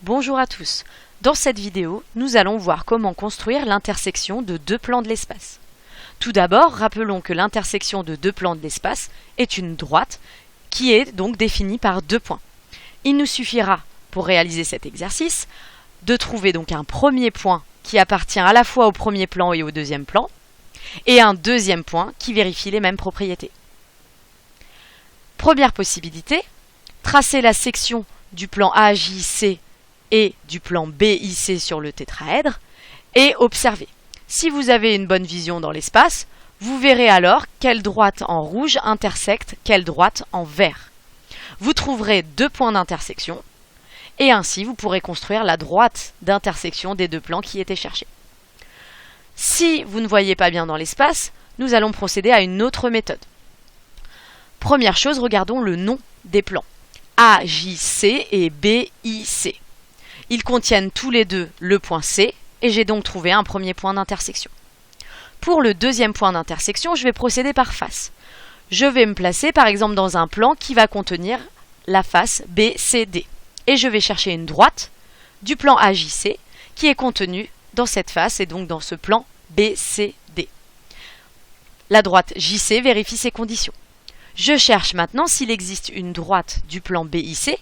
Bonjour à tous. Dans cette vidéo, nous allons voir comment construire l'intersection de deux plans de l'espace. Tout d'abord, rappelons que l'intersection de deux plans de l'espace est une droite qui est donc définie par deux points. Il nous suffira, pour réaliser cet exercice, de trouver donc un premier point qui appartient à la fois au premier plan et au deuxième plan, et un deuxième point qui vérifie les mêmes propriétés. Première possibilité, tracer la section du plan AJC et du plan BIC sur le tétraèdre et observer. Si vous avez une bonne vision dans l'espace, vous verrez alors quelle droite en rouge intersecte quelle droite en vert. Vous trouverez deux points d'intersection et ainsi vous pourrez construire la droite d'intersection des deux plans qui étaient cherchés. Si vous ne voyez pas bien dans l'espace, nous allons procéder à une autre méthode. Première chose, regardons le nom des plans. AJC et BIC. Ils contiennent tous les deux le point C et j'ai donc trouvé un premier point d'intersection. Pour le deuxième point d'intersection, je vais procéder par face. Je vais me placer par exemple dans un plan qui va contenir la face BCD. Et je vais chercher une droite du plan AJC qui est contenue dans cette face et donc dans ce plan BCD. La droite JC vérifie ces conditions. Je cherche maintenant s'il existe une droite du plan BIC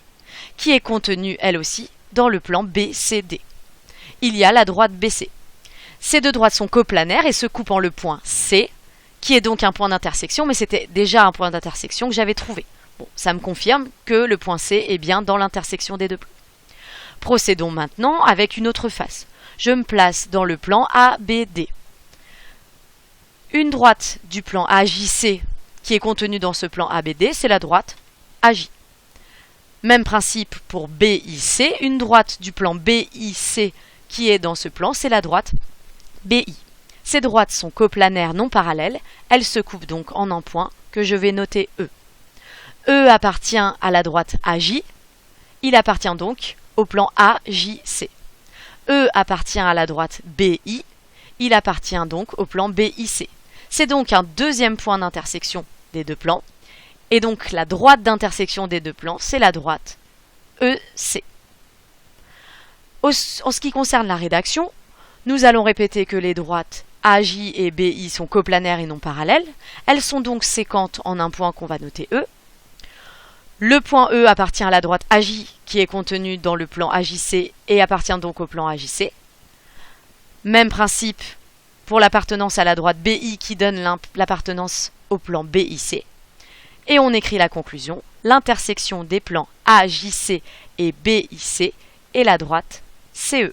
qui est contenue elle aussi dans le plan BCD. Il y a la droite BC. Ces deux droites sont coplanaires et se coupent en le point C, qui est donc un point d'intersection, mais c'était déjà un point d'intersection que j'avais trouvé. Bon, ça me confirme que le point C est bien dans l'intersection des deux plans. Procédons maintenant avec une autre face. Je me place dans le plan ABD. Une droite du plan AJC qui est contenue dans ce plan ABD, c'est la droite AJ. Même principe pour BIC, une droite du plan BIC qui est dans ce plan, c'est la droite BI. Ces droites sont coplanaires non parallèles, elles se coupent donc en un point que je vais noter E. E appartient à la droite AJ, il appartient donc au plan AJC. E appartient à la droite BI, il appartient donc au plan BIC. C'est donc un deuxième point d'intersection des deux plans. Et donc la droite d'intersection des deux plans, c'est la droite EC. En ce qui concerne la rédaction, nous allons répéter que les droites AJ et BI sont coplanaires et non parallèles. Elles sont donc séquentes en un point qu'on va noter E. Le point E appartient à la droite AJ qui est contenue dans le plan AJC et appartient donc au plan AJC. Même principe pour l'appartenance à la droite BI qui donne l'appartenance au plan BIC. Et on écrit la conclusion. L'intersection des plans AJC et BIC est la droite CE.